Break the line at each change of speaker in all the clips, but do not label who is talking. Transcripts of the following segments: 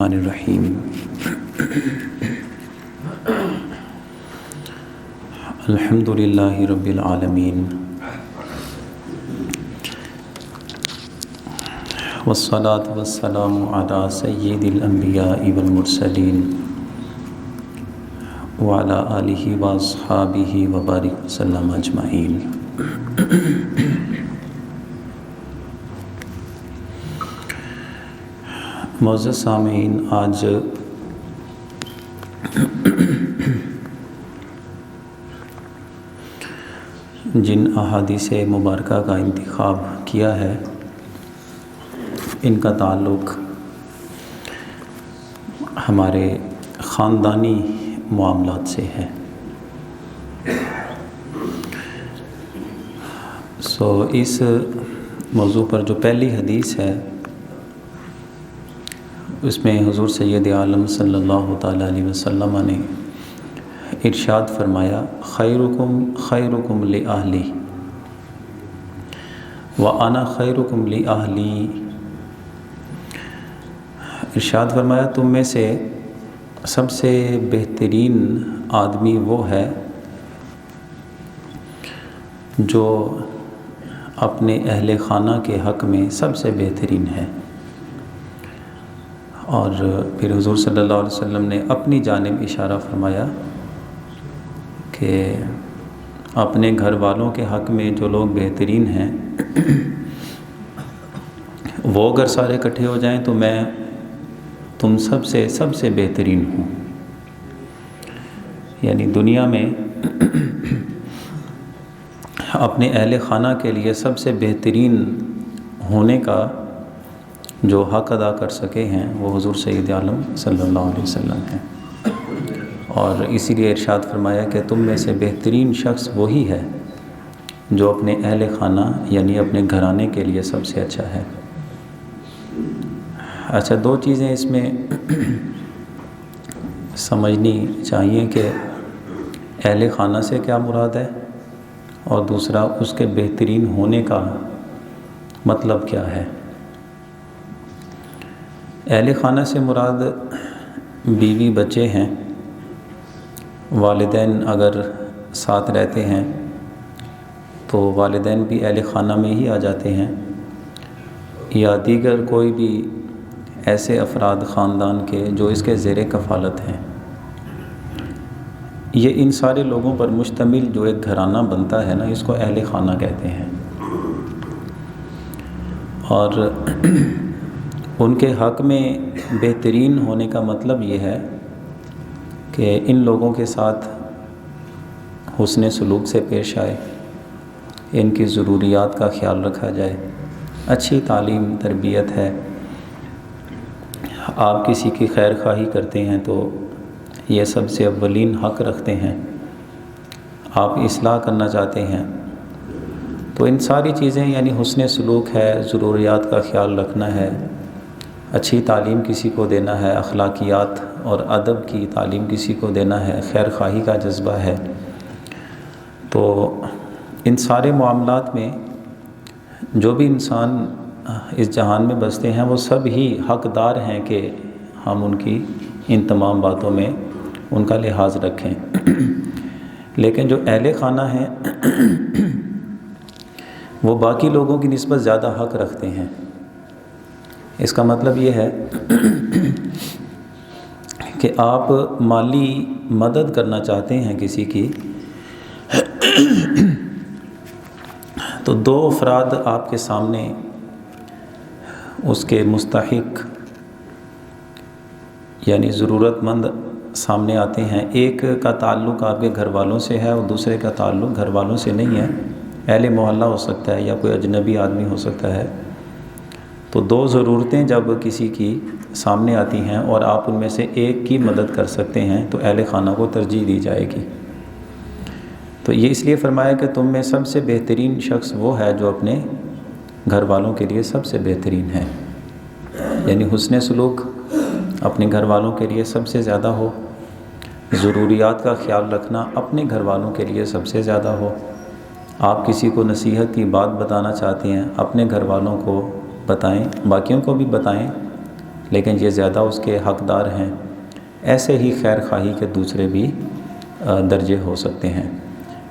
الرحیم الحمد للہ رب العالمین والصلاة والسلام علی سید الانبیاء والمرسلین وعلی آلہ واصحابہ وبارک وسلم اجمعین۔ معزز سامعین، آج جن احادیث مبارکہ کا انتخاب کیا ہے ان کا تعلق ہمارے خاندانی معاملات سے ہے۔ اس موضوع پر جو پہلی حدیث ہے اس میں حضور سید عالم صلی اللہ تعالیٰ علیہ وسلم نے ارشاد فرمایا، خیرکم خیرکم لأہلی وأنا خیرکم لأہلی۔ ارشاد فرمایا تم میں سے سب سے بہترین آدمی وہ ہے جو اپنے اہل خانہ کے حق میں سب سے بہترین ہے۔ اور پھر حضور صلی اللہ علیہ وسلم نے اپنی جانب اشارہ فرمایا کہ اپنے گھر والوں کے حق میں جو لوگ بہترین ہیں وہ اگر سارے اکٹھے ہو جائیں تو میں تم سب سے بہترین ہوں۔ یعنی دنیا میں اپنے اہل خانہ کے لیے سب سے بہترین ہونے کا جو حق ادا کر سکے ہیں وہ حضور سید عالم صلی اللہ علیہ وسلم ہیں، اور اسی لیے ارشاد فرمایا کہ تم میں سے بہترین شخص وہی ہے جو اپنے اہل خانہ یعنی اپنے گھرانے کے لیے سب سے اچھا ہے۔ اچھا، دو چیزیں اس میں سمجھنی چاہیے کہ اہل خانہ سے کیا مراد ہے، اور دوسرا اس کے بہترین ہونے کا مطلب کیا ہے۔ اہل خانہ سے مراد بیوی بچے ہیں، والدین اگر ساتھ رہتے ہیں تو والدین بھی اہل خانہ میں ہی آ جاتے ہیں، یا دیگر کوئی بھی ایسے افراد خاندان کے جو اس کے زیر کفالت ہیں۔ یہ ان سارے لوگوں پر مشتمل جو ایک گھرانہ بنتا ہے نا، اس کو اہل خانہ کہتے ہیں۔ اور ان کے حق میں بہترین ہونے کا مطلب یہ ہے کہ ان لوگوں کے ساتھ حسن سلوک سے پیش آئے، ان کی ضروریات کا خیال رکھا جائے، اچھی تعلیم تربیت ہے۔ آپ کسی کی خیر خواہی کرتے ہیں تو یہ سب سے اولین حق رکھتے ہیں، آپ اصلاح کرنا چاہتے ہیں تو ان ساری چیزیں یعنی حسن سلوک ہے، ضروریات کا خیال رکھنا ہے، اچھی تعلیم کسی کو دینا ہے، اخلاقیات اور ادب کی تعلیم کسی کو دینا ہے، خیر خواہی کا جذبہ ہے۔ تو ان سارے معاملات میں جو بھی انسان اس جہان میں بستے ہیں وہ سب ہی حقدار ہیں کہ ہم ان کی ان تمام باتوں میں ان کا لحاظ رکھیں۔ لیکن جو اہل خانہ ہیں وہ باقی لوگوں کی نسبت زیادہ حق رکھتے ہیں۔ اس کا مطلب یہ ہے کہ آپ مالی مدد کرنا چاہتے ہیں کسی کی تو دو افراد آپ کے سامنے اس کے مستحق یعنی ضرورت مند سامنے آتے ہیں۔ ایک کا تعلق آپ کے گھر والوں سے ہے اور دوسرے کا تعلق گھر والوں سے نہیں ہے، اہل محلہ ہو سکتا ہے یا کوئی اجنبی آدمی ہو سکتا ہے۔ تو دو ضرورتیں جب کسی کی سامنے آتی ہیں اور آپ ان میں سے ایک کی مدد کر سکتے ہیں تو اہل خانہ کو ترجیح دی جائے گی۔ تو یہ اس لیے فرمایا کہ تم میں سب سے بہترین شخص وہ ہے جو اپنے گھر والوں کے لیے سب سے بہترین ہے، یعنی حسن سلوک اپنے گھر والوں کے لیے سب سے زیادہ ہو، ضروریات کا خیال رکھنا اپنے گھر والوں کے لیے سب سے زیادہ ہو۔ آپ کسی کو نصیحت کی بات بتانا چاہتے ہیں، اپنے گھر والوں کو بتائیں، باقیوں کو بھی بتائیں، لیکن یہ زیادہ اس کے حقدار ہیں۔ ایسے ہی خیر خواہی کے دوسرے بھی درجے ہو سکتے ہیں۔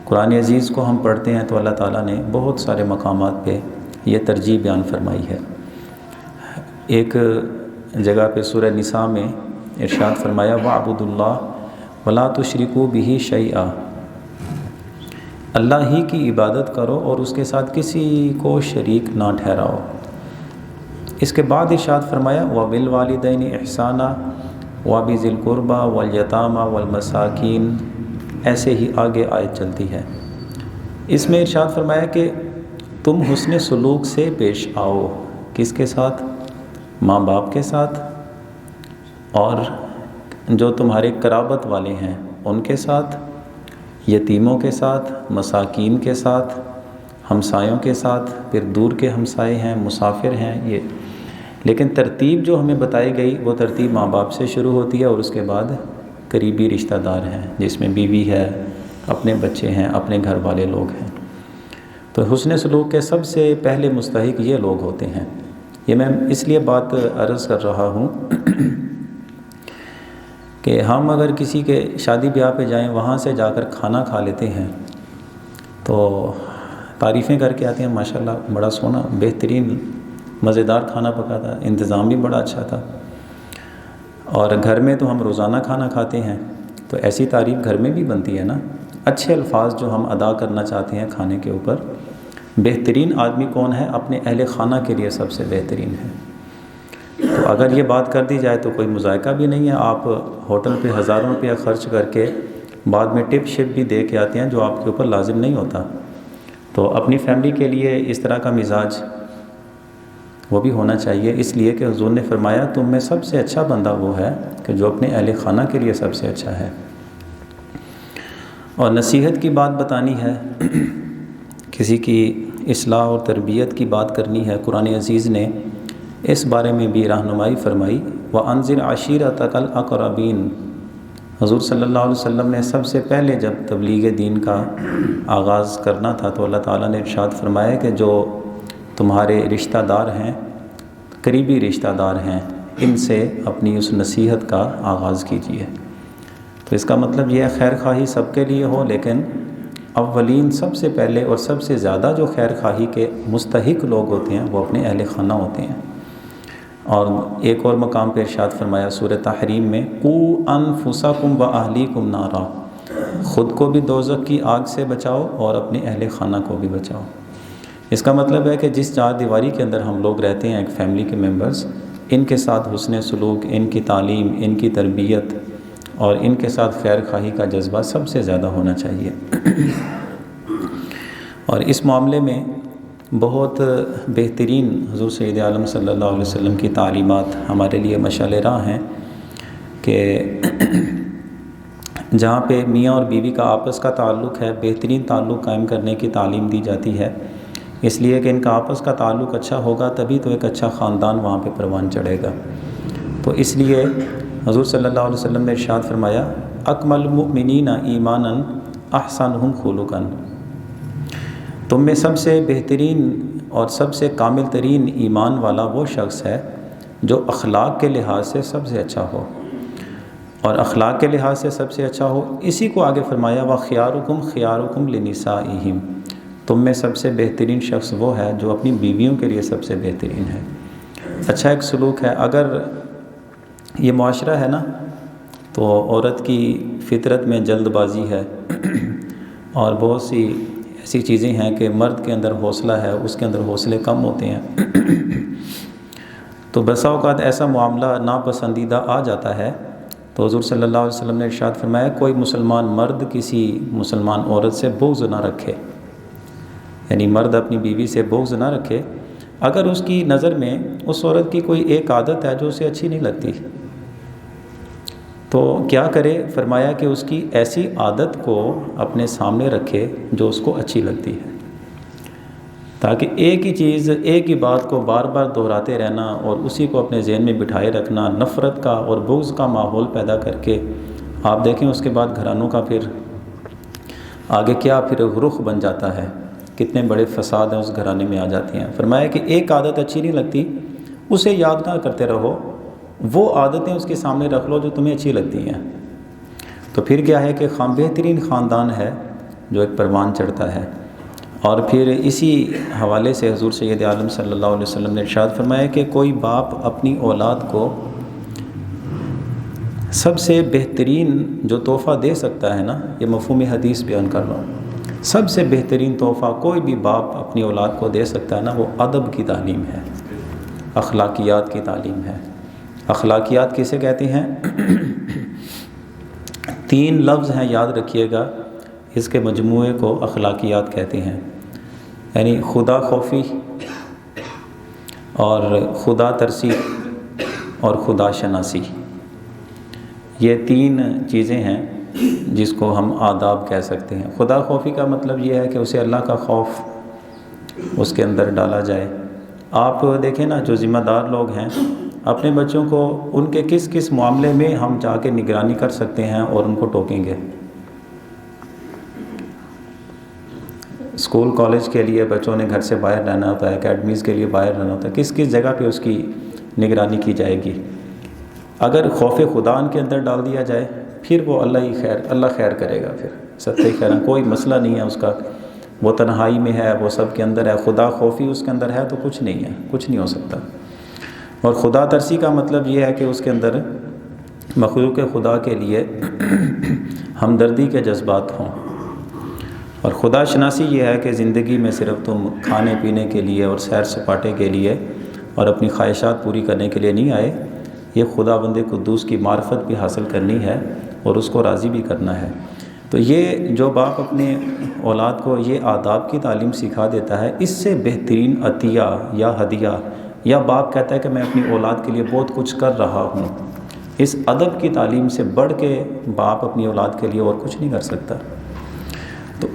قرآن عزیز کو ہم پڑھتے ہیں تو اللہ تعالیٰ نے بہت سارے مقامات پہ یہ ترجیح بیان فرمائی ہے۔ ایک جگہ پہ سورہ نساء میں ارشاد فرمایا وَاعْبُدُوا اللَّهَ وَلَا تُشْرِكُوا بِهِ شَيْئًا، اللہ ہی کی عبادت کرو اور اس کے ساتھ کسی کو شریک نہ ٹھہراؤ۔ اس کے بعد ارشاد فرمایا وَبِالْوَالِدَيْنِ إِحْسَانًا وَبِذِي الْقُرْبَى وَالْيَتَامَى وَالْمَسَاكِينِ، ایسے ہی آگے آیت چلتی ہے۔ اس میں ارشاد فرمایا کہ تم حسن سلوک سے پیش آؤ، کس کے ساتھ؟ ماں باپ کے ساتھ، اور جو تمہارے قرابت والے ہیں ان کے ساتھ، یتیموں کے ساتھ، مساکین کے ساتھ، ہمسایوں کے ساتھ، پھر دور کے ہمسائے ہیں، مسافر ہیں، یہ لیکن ترتیب جو ہمیں بتائی گئی وہ ترتیب ماں باپ سے شروع ہوتی ہے اور اس کے بعد قریبی رشتہ دار ہیں، جس میں بیوی ہے، اپنے بچے ہیں، اپنے گھر والے لوگ ہیں۔ تو حسن سلوک کے سب سے پہلے مستحق یہ لوگ ہوتے ہیں۔ یہ میں اس لیے بات عرض کر رہا ہوں کہ ہم اگر کسی کے شادی بیاہ پہ جائیں، وہاں سے جا کر کھانا کھا لیتے ہیں تو تعریفیں کر کے آتے ہیں، ماشاءاللہ بڑا سونا بہترین مزیدار کھانا پکا تھا، انتظام بھی بڑا اچھا تھا، اور گھر میں تو ہم روزانہ کھانا کھاتے ہیں، تو ایسی تعریف گھر میں بھی بنتی ہے نا۔ اچھے الفاظ جو ہم ادا کرنا چاہتے ہیں کھانے کے اوپر، بہترین آدمی کون ہے؟ اپنے اہل خانہ کے لیے سب سے بہترین ہے۔ تو اگر یہ بات کر دی جائے تو کوئی مذائقہ بھی نہیں ہے، آپ ہوٹل پہ ہزاروں روپیہ خرچ کر کے بعد میں ٹپ شپ بھی دے کے آتے ہیں جو آپ کے اوپر لازم نہیں ہوتا۔ تو اپنی فیملی کے لیے اس طرح کا مزاج وہ بھی ہونا چاہیے، اس لیے کہ حضور نے فرمایا تم میں سب سے اچھا بندہ وہ ہے کہ جو اپنے اہل خانہ کے لیے سب سے اچھا ہے۔ اور نصیحت کی بات بتانی ہے، کسی کی اصلاح اور تربیت کی بات کرنی ہے، قرآن عزیز نے اس بارے میں بھی رہنمائی فرمائی وَأَنذِرْ عَشِيرَتَكَ الْأَقْرَبِينَ۔ حضور صلی اللہ علیہ وسلم نے سب سے پہلے جب تبلیغ دین کا آغاز کرنا تھا تو اللہ تعالیٰ نے ارشاد فرمایا کہ جو تمہارے رشتہ دار ہیں، قریبی رشتہ دار ہیں، ان سے اپنی اس نصیحت کا آغاز کیجیے۔ تو اس کا مطلب یہ ہے خیر خواہی سب کے لیے ہو، لیکن اولین سب سے پہلے اور سب سے زیادہ جو خیر خواہی کے مستحق لوگ ہوتے ہیں وہ اپنے اہل خانہ ہوتے ہیں۔ اور ایک اور مقام پہ ارشاد فرمایا سورہ تحریم میں قُوا أَنفُسَكُمْ وَأَهْلِيكُمْ نَارًا، خود کو بھی دوزخ کی آگ سے بچاؤ اور اپنے اہل خانہ کو بھی بچاؤ۔ اس کا مطلب ہے کہ جس چار دیواری کے اندر ہم لوگ رہتے ہیں، ایک فیملی کے ممبرز، ان کے ساتھ حسن سلوک، ان کی تعلیم، ان کی تربیت اور ان کے ساتھ خیر خواہی کا جذبہ سب سے زیادہ ہونا چاہیے۔ اور اس معاملے میں بہت بہترین حضور سید عالم صلی اللہ علیہ وسلم کی تعلیمات ہمارے لیے مشعل راہ ہیں کہ جہاں پہ میاں اور بیوی کا آپس کا تعلق ہے، بہترین تعلق قائم کرنے کی تعلیم دی جاتی ہے، اس لیے کہ ان کا آپس کا تعلق اچھا ہوگا تبھی تو ایک اچھا خاندان وہاں پہ پروان چڑھے گا۔ تو اس لیے حضور صلی اللہ علیہ وسلم نے ارشاد فرمایا اکمل المؤمنین ایمانا احسنہم خلقا، تم میں سب سے بہترین اور سب سے کامل ترین ایمان والا وہ شخص ہے جو اخلاق کے لحاظ سے سب سے اچھا ہو، اور اخلاق کے لحاظ سے سب سے اچھا ہو، اسی کو آگے فرمایا وَخِيَارُكُمْ خِيَارُكُمْ لِنِسَائِهِمْ، تم میں سب سے بہترین شخص وہ ہے جو اپنی بیویوں کے لیے سب سے بہترین ہے۔ اچھا ایک سلوک ہے، اگر یہ معاشرہ ہے نا تو عورت کی فطرت میں جلد بازی ہے اور بہت سی ایسی چیزیں ہیں کہ مرد کے اندر حوصلہ ہے، اس کے اندر حوصلے کم ہوتے ہیں، تو بسا اوقات ایسا معاملہ ناپسندیدہ آ جاتا ہے تو حضور صلی اللہ علیہ وسلم نے ارشاد فرمایا کوئی مسلمان مرد کسی مسلمان عورت سے بغض نہ رکھے، یعنی مرد اپنی بیوی سے بغض نہ رکھے اگر اس کی نظر میں اس عورت کی کوئی ایک عادت ہے جو اسے اچھی نہیں لگتی تو کیا کرے؟ فرمایا کہ اس کی ایسی عادت کو اپنے سامنے رکھے جو اس کو اچھی لگتی ہے، تاکہ ایک ہی چیز، ایک ہی بات کو بار بار دہراتے رہنا اور اسی کو اپنے ذہن میں بٹھائے رکھنا نفرت کا اور بغض کا ماحول پیدا کر کے آپ دیکھیں اس کے بعد گھرانوں کا پھر آگے کیا پھر رخ بن جاتا ہے، کتنے بڑے فساد ہیں اس گھرانے میں آ جاتے ہیں۔ فرمایا کہ ایک عادت اچھی نہیں لگتی اسے یاد نہ کرتے رہو، وہ عادتیں اس کے سامنے رکھ لو جو تمہیں اچھی لگتی ہیں. تو پھر کیا ہے کہ بہترین خاندان ہے جو ایک پروان چڑھتا ہے. اور پھر اسی حوالے سے حضور سید عالم صلی اللہ علیہ وسلم نے ارشاد فرمایا کہ کوئی باپ اپنی اولاد کو سب سے بہترین جو تحفہ دے سکتا ہے نا، یہ مفہوم حدیث بیان کر رہا ہوں، سب سے بہترین تحفہ کوئی بھی باپ اپنی اولاد کو دے سکتا ہے نا، وہ ادب کی تعلیم ہے، اخلاقیات کی تعلیم ہے. اخلاقیات کسے کہتے ہیں؟ 3 لفظ ہیں، یاد رکھیے گا، اس کے مجموعے کو اخلاقیات کہتے ہیں. یعنی خدا خوفی اور خدا ترسی اور خدا شناسی، یہ 3 چیزیں ہیں جس کو ہم آداب کہہ سکتے ہیں. خدا خوفی کا مطلب یہ ہے کہ اسے اللہ کا خوف اس کے اندر ڈالا جائے. آپ دیکھیں نا، جو ذمہ دار لوگ ہیں اپنے بچوں کو ان کے کس کس معاملے میں ہم جا کے نگرانی کر سکتے ہیں اور ان کو ٹوکیں گے. اسکول کالج کے لیے بچوں نے گھر سے باہر رہنا ہوتا ہے، اکیڈمیز کے لیے باہر رہنا ہوتا ہے، کس کس جگہ پہ اس کی نگرانی کی جائے گی. اگر خوف خدا ان کے اندر ڈال دیا جائے پھر وہ اللہ خیر کرے گا. پھر ستّے خیر، کوئی مسئلہ نہیں ہے اس کا، وہ تنہائی میں ہے، وہ سب کے اندر ہے، خدا خوفی اس کے اندر ہے تو کچھ نہیں ہے، کچھ نہیں ہو سکتا. اور خدا ترسی کا مطلب یہ ہے کہ اس کے اندر مخلوق خدا کے لیے ہمدردی کے جذبات ہوں. اور خدا شناسی یہ ہے کہ زندگی میں صرف تم کھانے پینے کے لیے اور سیر سپاٹے کے لیے اور اپنی خواہشات پوری کرنے کے لیے نہیں آئے، یہ خدا بند قدوس کی معرفت بھی حاصل کرنی ہے اور اس کو راضی بھی کرنا ہے. تو یہ جو باپ اپنے اولاد کو یہ آداب کی تعلیم سکھا دیتا ہے، اس سے بہترین عطیہ یا ہدیہ، یا باپ کہتا ہے کہ میں اپنی اولاد کے لیے بہت کچھ کر رہا ہوں، اس ادب کی تعلیم سے بڑھ کے باپ اپنی اولاد کے لیے اور کچھ نہیں کر سکتا. تو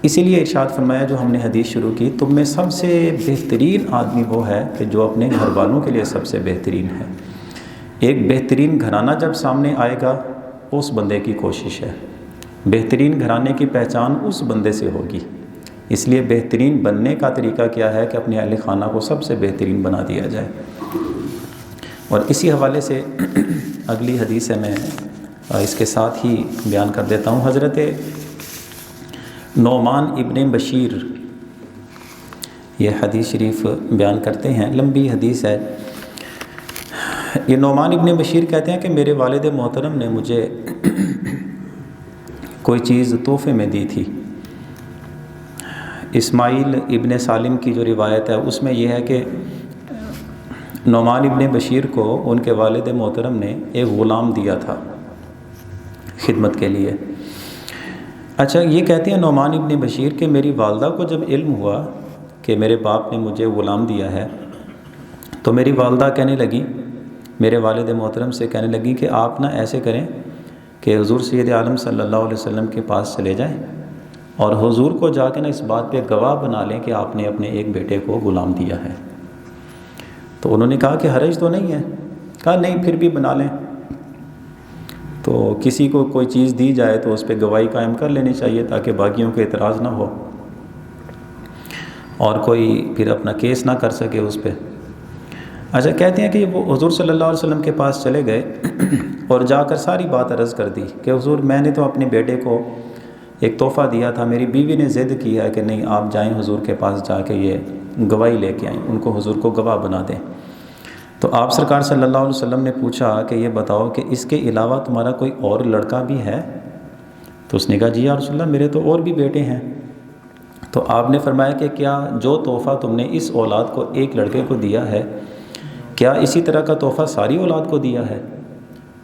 اسی لیے ارشاد فرمایا جو ہم نے حدیث شروع کی، تم میں سب سے بہترین آدمی وہ ہے کہ جو اپنے گھر والوں کے لیے سب سے بہترین ہے. ایک بہترین گھرانہ جب سامنے آئے گا اس بندے کی کوشش ہے، بہترین گھرانے کی پہچان اس بندے سے ہوگی. اس لیے بہترین بننے کا طریقہ کیا ہے کہ اپنے اہل خانہ کو سب سے بہترین بنا دیا جائے. اور اسی حوالے سے اگلی حدیث ہے، میں اس کے ساتھ ہی بیان کر دیتا ہوں. حضرت نعمان ابن بشیر یہ حدیث شریف بیان کرتے ہیں، لمبی حدیث ہے. یہ نعمان ابن بشیر کہتے ہیں کہ میرے والد محترم نے مجھے کوئی چیز تحفے میں دی تھی. اسماعیل ابن سالم کی جو روایت ہے اس میں یہ ہے کہ نعمان ابن بشیر کو ان کے والد محترم نے ایک غلام دیا تھا خدمت کے لیے. اچھا، یہ کہتے ہیں نعمان ابن بشیر کہ میری والدہ کو جب علم ہوا کہ میرے باپ نے مجھے غلام دیا ہے تو میری والدہ کہنے لگی، میرے والد محترم سے کہنے لگی کہ آپ نہ ایسے کریں کہ حضور سید عالم صلی اللہ علیہ وسلم کے پاس چلے جائیں اور حضور کو جا کے نا اس بات پہ گواہ بنا لیں کہ آپ نے اپنے ایک بیٹے کو غلام دیا ہے. تو انہوں نے کہا کہ حرج تو نہیں ہے. کہا نہیں، پھر بھی بنا لیں. تو کسی کو کوئی چیز دی جائے تو اس پہ گواہی قائم کر لینی چاہیے تاکہ باقیوں کے اعتراض نہ ہو اور کوئی پھر اپنا کیس نہ کر سکے اس پہ. اچھا، کہتے ہیں کہ وہ حضور صلی اللہ علیہ وسلم کے پاس چلے گئے اور جا کر ساری بات عرض کر دی کہ حضور میں نے تو اپنے بیٹے کو ایک تحفہ دیا تھا، میری بیوی نے ضد کی ہے کہ نہیں آپ جائیں حضور کے پاس، جا کے یہ گواہی لے کے آئیں، ان کو حضور کو گواہ بنا دیں. تو آپ سرکار صلی اللہ علیہ وسلم نے پوچھا کہ یہ بتاؤ کہ اس کے علاوہ تمہارا کوئی اور لڑکا بھی ہے؟ تو اس نے کہا جی یا رسول اللہ، میرے تو اور بھی بیٹے ہیں. تو آپ نے فرمایا کہ کیا جو تحفہ تم نے اس اولاد کو ایک لڑکے کو دیا ہے، کیا اسی طرح کا تحفہ ساری اولاد کو دیا ہے؟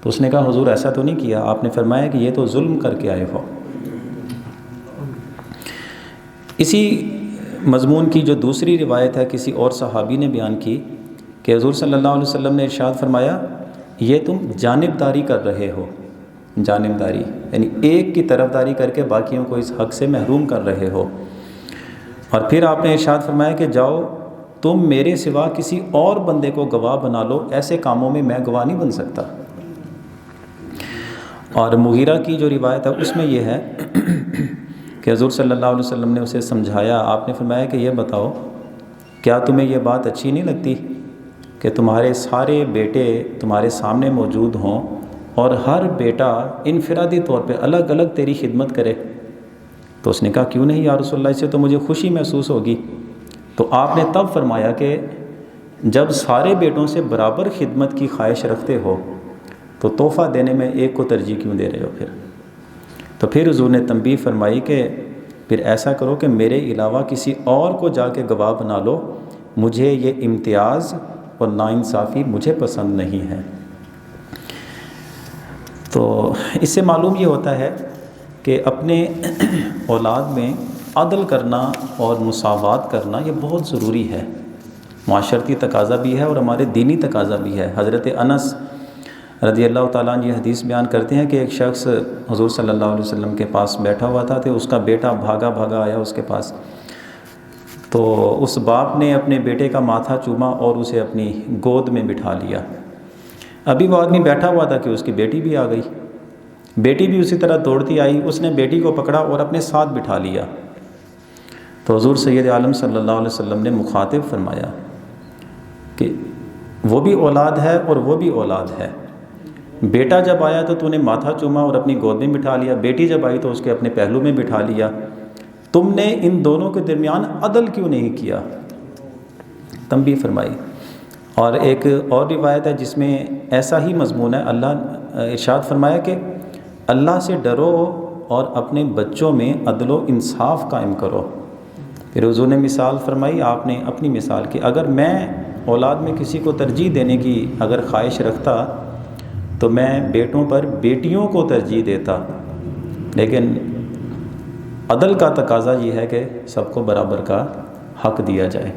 تو اس نے کہا حضور ایسا تو نہیں کیا. آپ نے فرمایا کہ یہ تو ظلم کر کے آئے ہو. اسی مضمون کی جو دوسری روایت ہے کسی اور صحابی نے بیان کی کہ حضور صلی اللہ علیہ وسلم نے ارشاد فرمایا یہ تم جانبداری کر رہے ہو. جانبداری یعنی ایک کی طرفداری کر کے باقیوں کو اس حق سے محروم کر رہے ہو. اور پھر آپ نے ارشاد فرمایا کہ جاؤ تم میرے سوا کسی اور بندے کو گواہ بنا لو، ایسے کاموں میں میں گواہ نہیں بن سکتا. اور مغیرہ کی جو روایت ہے اس میں یہ ہے کہ حضور صلی اللہ علیہ وسلم نے اسے سمجھایا. آپ نے فرمایا کہ یہ بتاؤ کیا تمہیں یہ بات اچھی نہیں لگتی کہ تمہارے سارے بیٹے تمہارے سامنے موجود ہوں اور ہر بیٹا انفرادی طور پہ الگ الگ تیری خدمت کرے؟ تو اس نے کہا کیوں نہیں یا رسول اللہ، اس سے تو مجھے خوشی محسوس ہوگی۔ تو آپ نے تب فرمایا کہ جب سارے بیٹوں سے برابر خدمت کی خواہش رکھتے ہو تو تحفہ دینے میں ایک کو ترجیح کیوں دے رہے ہو پھر؟ تو پھر حضور نے تنبیہ فرمائی کہ پھر ایسا کرو کہ میرے علاوہ کسی اور کو جا کے گواہ بنا لو، مجھے یہ امتیاز اور ناانصافی مجھے پسند نہیں ہے۔ تو اس سے معلوم یہ ہوتا ہے کہ اپنے اولاد میں عدل کرنا اور مساوات کرنا یہ بہت ضروری ہے، معاشرتی تقاضا بھی ہے اور ہمارے دینی تقاضا بھی ہے۔ حضرت انس رضی اللہ تعالیٰ عنہ یہ حدیث بیان کرتے ہیں کہ ایک شخص حضور صلی اللہ علیہ وسلم کے پاس بیٹھا ہوا تھا، تو اس کا بیٹا بھاگا بھاگا آیا اس کے پاس، تو اس باپ نے اپنے بیٹے کا ماتھا چوما اور اسے اپنی گود میں بٹھا لیا۔ ابھی وہ آدمی بیٹھا ہوا تھا کہ اس کی بیٹی بھی آ گئی، بیٹی بھی اسی طرح دوڑتی آئی، اس نے بیٹی کو پکڑا اور اپنے ساتھ بٹھا لیا۔ تو حضور سید عالم صلی اللہ علیہ وسلم نے مخاطب فرمایا کہ وہ بھی اولاد ہے اور وہ بھی اولاد ہے۔ بیٹا جب آیا تو تو نے ماتھا چوما اور اپنی گود میں بٹھا لیا، بیٹی جب آئی تو اس کے اپنے پہلو میں بٹھا لیا، تم نے ان دونوں کے درمیان عدل کیوں نہیں کیا؟ تنبیہ فرمائی۔ اور ایک اور روایت ہے جس میں ایسا ہی مضمون ہے، اللہ ارشاد فرمایا کہ اللہ سے ڈرو اور اپنے بچوں میں عدل و انصاف قائم کرو۔ پھر حضور نے مثال فرمائی، آپ نے اپنی مثال کی، اگر میں اولاد میں کسی کو ترجیح دینے کی اگر خواہش رکھتا تو میں بیٹوں پر بیٹیوں کو ترجیح دیتا، لیکن عدل کا تقاضا یہ ہے کہ سب کو برابر کا حق دیا جائے۔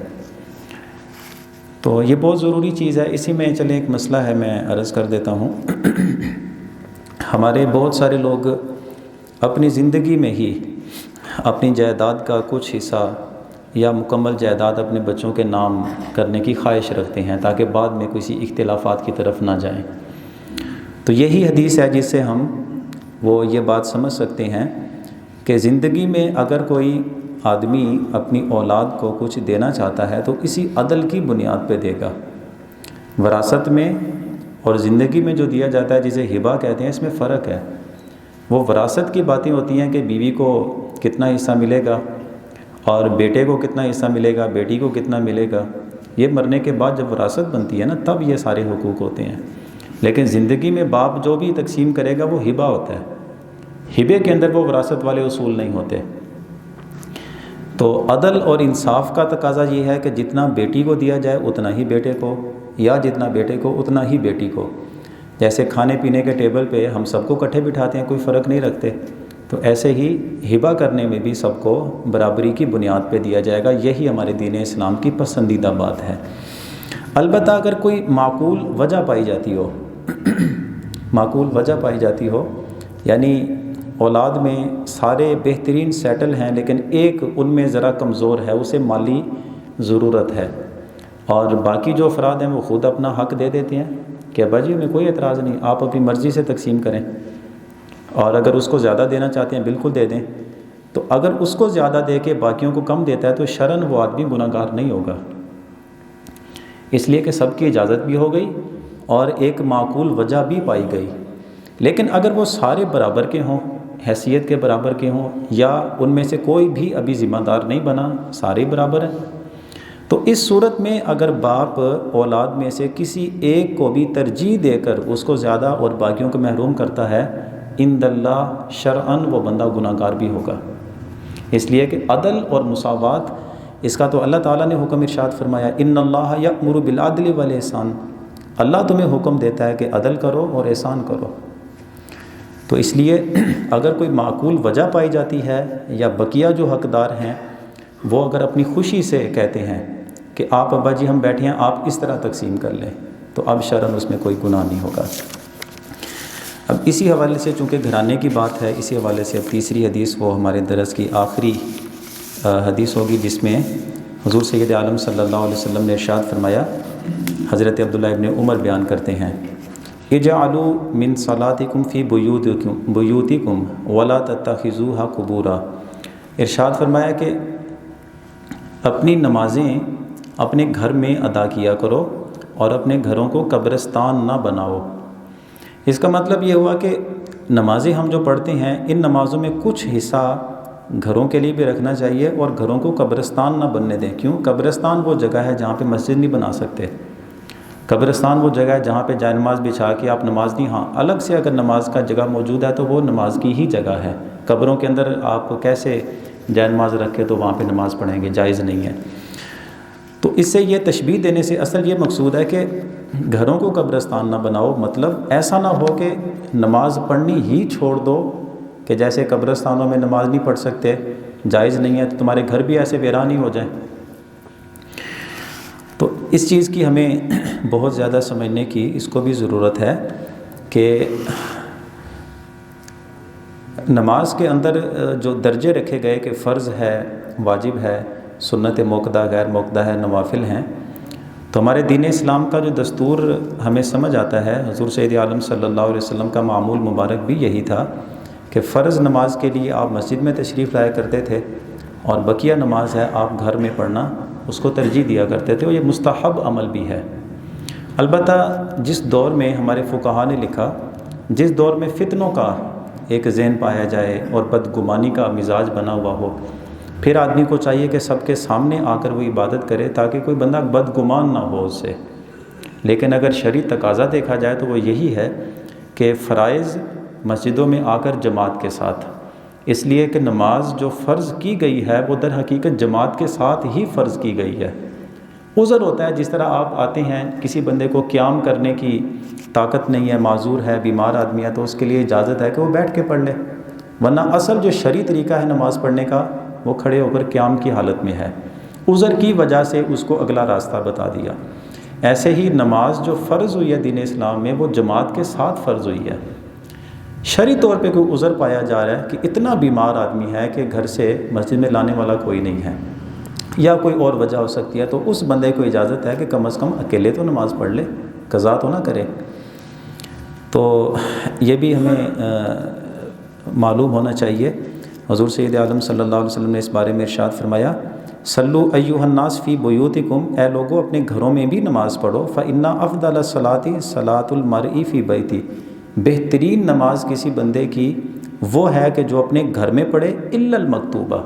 تو یہ بہت ضروری چیز ہے۔ اسی میں چلے ایک مسئلہ ہے میں عرض کر دیتا ہوں۔ ہمارے بہت سارے لوگ اپنی زندگی میں ہی اپنی جائیداد کا کچھ حصہ یا مکمل جائیداد اپنے بچوں کے نام کرنے کی خواہش رکھتے ہیں تاکہ بعد میں کسی اختلافات کی طرف نہ جائیں۔ تو یہی حدیث ہے جس سے ہم وہ یہ بات سمجھ سکتے ہیں کہ زندگی میں اگر کوئی آدمی اپنی اولاد کو کچھ دینا چاہتا ہے تو اسی عدل کی بنیاد پہ دے گا۔ وراثت میں اور زندگی میں جو دیا جاتا ہے جسے ہبہ کہتے ہیں، اس میں فرق ہے۔ وہ وراثت کی باتیں ہوتی ہیں کہ بیوی کو کتنا حصہ ملے گا اور بیٹے کو کتنا حصہ ملے گا، بیٹی کو کتنا ملے گا، یہ مرنے کے بعد جب وراثت بنتی ہے نا تب یہ سارے حقوق ہوتے ہیں۔ لیکن زندگی میں باپ جو بھی تقسیم کرے گا وہ ہبہ ہوتا ہے، ہبے کے اندر وہ وراثت والے اصول نہیں ہوتے۔ تو عدل اور انصاف کا تقاضا یہ ہے کہ جتنا بیٹی کو دیا جائے اتنا ہی بیٹے کو، یا جتنا بیٹے کو اتنا ہی بیٹی کو۔ جیسے کھانے پینے کے ٹیبل پہ ہم سب کو اکٹھے بٹھاتے ہیں، کوئی فرق نہیں رکھتے، تو ایسے ہی ہبہ کرنے میں بھی سب کو برابری کی بنیاد پہ دیا جائے گا۔ یہی ہمارے دین اسلام کی پسندیدہ بات ہے۔ البتہ اگر کوئی معقول وجہ پائی جاتی ہو معقول وجہ پائی جاتی ہو، یعنی اولاد میں سارے بہترین سیٹل ہیں لیکن ایک ان میں ذرا کمزور ہے، اسے مالی ضرورت ہے، اور باقی جو افراد ہیں وہ خود اپنا حق دے دیتے ہیں کہ ابا جی ہمیں کوئی اعتراض نہیں، آپ اپنی مرضی سے تقسیم کریں، اور اگر اس کو زیادہ دینا چاہتے ہیں بالکل دے دیں۔ تو اگر اس کو زیادہ دے کے باقیوں کو کم دیتا ہے تو شرعاً وہ آدمی گناہ گار نہیں ہوگا، اس لیے کہ سب کی اجازت بھی ہو گئی اور ایک معقول وجہ بھی پائی گئی۔ لیکن اگر وہ سارے برابر کے ہوں، حیثیت کے برابر کے ہوں، یا ان میں سے کوئی بھی ابھی ذمہ دار نہیں بنا، سارے برابر ہیں، تو اس صورت میں اگر باپ اولاد میں سے کسی ایک کو بھی ترجیح دے کر اس کو زیادہ اور باقیوں کو محروم کرتا ہے، عند اللہ شرعاً وہ بندہ گناہ گار بھی ہوگا۔ اس لیے کہ عدل اور مساوات، اس کا تو اللہ تعالیٰ نے حکم ارشاد فرمایا، ان اللہ یأمر بالعدل والاحسان، اللہ تمہیں حکم دیتا ہے کہ عدل کرو اور احسان کرو۔ تو اس لیے اگر کوئی معقول وجہ پائی جاتی ہے یا بقیہ جو حقدار ہیں وہ اگر اپنی خوشی سے کہتے ہیں کہ آپ ابا جی ہم بیٹھے ہیں آپ اس طرح تقسیم کر لیں، تو اب شرعاً اس میں کوئی گناہ نہیں ہوگا۔ اب اسی حوالے سے چونکہ گھرانے کی بات ہے، اسی حوالے سے اب تیسری حدیث وہ ہمارے درس کی آخری حدیث ہوگی جس میں حضور سید عالم صلی اللہ علیہ وسلم نے ارشاد فرمایا، حضرت عبداللہ ابن عمر بیان کرتے ہیں، اجعلوا من صلاتکم فی بیوتکم ولا تتخذوها قبورا، ارشاد فرمایا کہ اپنی نمازیں اپنے گھر میں ادا کیا کرو اور اپنے گھروں کو قبرستان نہ بناؤ۔ اس کا مطلب یہ ہوا کہ نمازیں ہم جو پڑھتے ہیں ان نمازوں میں کچھ حصہ گھروں کے لیے بھی رکھنا چاہیے، اور گھروں کو قبرستان نہ بننے دیں۔ کیوں؟ قبرستان وہ جگہ ہے جہاں پہ مسجد نہیں بنا سکتے، قبرستان وہ جگہ ہے جہاں پہ جائے نماز بچھا کے آپ نماز نہیں، ہاں الگ سے اگر نماز کا جگہ موجود ہے تو وہ نماز کی ہی جگہ ہے۔ قبروں کے اندر آپ کیسے جائے نماز رکھ کے تو وہاں پہ نماز پڑھیں گے؟ جائز نہیں ہے۔ تو اس سے یہ تشبیہ دینے سے اصل یہ مقصود ہے کہ گھروں کو قبرستان نہ بناؤ، مطلب ایسا نہ ہو کہ نماز پڑھنی ہی چھوڑ دو، کہ جیسے قبرستانوں میں نماز نہیں پڑھ سکتے، جائز نہیں ہے، تو تمہارے گھر بھی ایسے ویران ہی ہو جائیں۔ تو اس چیز کی ہمیں بہت زیادہ سمجھنے کی اس کو بھی ضرورت ہے کہ نماز کے اندر جو درجے رکھے گئے کہ فرض ہے، واجب ہے، سنت موقدہ، غیر موقدہ ہے، نوافل ہیں، تو ہمارے دین اسلام کا جو دستور ہمیں سمجھ آتا ہے، حضور سید عالم صلی اللہ علیہ وسلم کا معمول مبارک بھی یہی تھا کہ فرض نماز کے لیے آپ مسجد میں تشریف لایا کرتے تھے، اور بقیہ نماز ہے آپ گھر میں پڑھنا اس کو ترجیح دیا کرتے تھے، اور یہ مستحب عمل بھی ہے۔ البتہ جس دور میں ہمارے فقہا نے لکھا، جس دور میں فتنوں کا ایک ذہن پایا جائے اور بدگمانی کا مزاج بنا ہوا ہو، پھر آدمی کو چاہیے کہ سب کے سامنے آ کر وہ عبادت کرے تاکہ کوئی بندہ بدگمان نہ ہو اس سے۔ لیکن اگر شرعی تقاضا دیکھا جائے تو وہ یہی ہے کہ فرائض مسجدوں میں آ کر جماعت کے ساتھ، اس لیے کہ نماز جو فرض کی گئی ہے وہ در حقیقت جماعت کے ساتھ ہی فرض کی گئی ہے۔ عذر ہوتا ہے، جس طرح آپ آتے ہیں، کسی بندے کو قیام کرنے کی طاقت نہیں ہے، معذور ہے، بیمار آدمی ہے، تو اس کے لیے اجازت ہے کہ وہ بیٹھ کے پڑھ لے، ورنہ اصل جو شرعی طریقہ ہے نماز پڑھنے کا وہ کھڑے ہو کر قیام کی حالت میں ہے۔ عذر کی وجہ سے اس کو اگلا راستہ بتا دیا۔ ایسے ہی نماز جو فرض ہوئی ہے دین اسلام میں وہ جماعت کے ساتھ فرض ہوئی ہے۔ شرعی طور پہ کوئی عذر پایا جا رہا ہے کہ اتنا بیمار آدمی ہے کہ گھر سے مسجد میں لانے والا کوئی نہیں ہے، یا کوئی اور وجہ ہو سکتی ہے، تو اس بندے کو اجازت ہے کہ کم از کم اکیلے تو نماز پڑھ لے، قضا تو نہ کرے۔ تو یہ بھی ہمیں معلوم ہونا چاہیے۔ حضور سید عالم صلی اللہ علیہ وسلم نے اس بارے میں ارشاد فرمایا، صلو ایھا الناس فی بیوتکم، اے لوگو اپنے گھروں میں بھی نماز پڑھو، فإن افضل الصلاۃ صلاۃ المرء فی بیتہ، بہترین نماز کسی بندے کی وہ ہے کہ جو اپنے گھر میں پڑھے، الا المکتوبہ،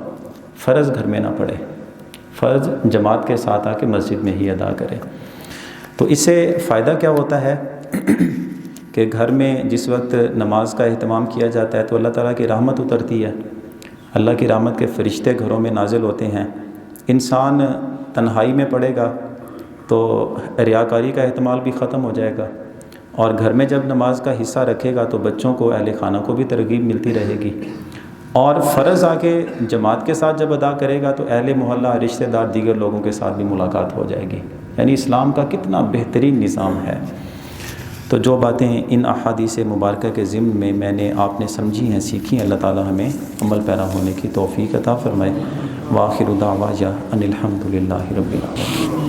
فرض گھر میں نہ پڑھے، فرض جماعت کے ساتھ آ کے مسجد میں ہی ادا کرے۔ تو اس سے فائدہ کیا ہوتا ہے کہ گھر میں جس وقت نماز کا اہتمام کیا جاتا ہے تو اللہ تعالیٰ کی رحمت اترتی ہے، اللہ کی رحمت کے فرشتے گھروں میں نازل ہوتے ہیں۔ انسان تنہائی میں پڑھے گا تو ریاکاری کا احتمال بھی ختم ہو جائے گا، اور گھر میں جب نماز کا حصہ رکھے گا تو بچوں کو، اہل خانہ کو بھی ترغیب ملتی رہے گی، اور فرض آ کے جماعت کے ساتھ جب ادا کرے گا تو اہل محلہ، رشتہ دار، دیگر لوگوں کے ساتھ بھی ملاقات ہو جائے گی۔ یعنی اسلام کا کتنا بہترین نظام ہے۔ تو جو باتیں ان احادیث مبارکہ کے ضمن میں نے آپ نے سمجھی ہیں، سیکھی ہیں، اللہ تعالی ہمیں عمل پیرا ہونے کی توفیق عطا فرمائے۔ وآخر دعوانا ان الحمد للہ رب العالمین۔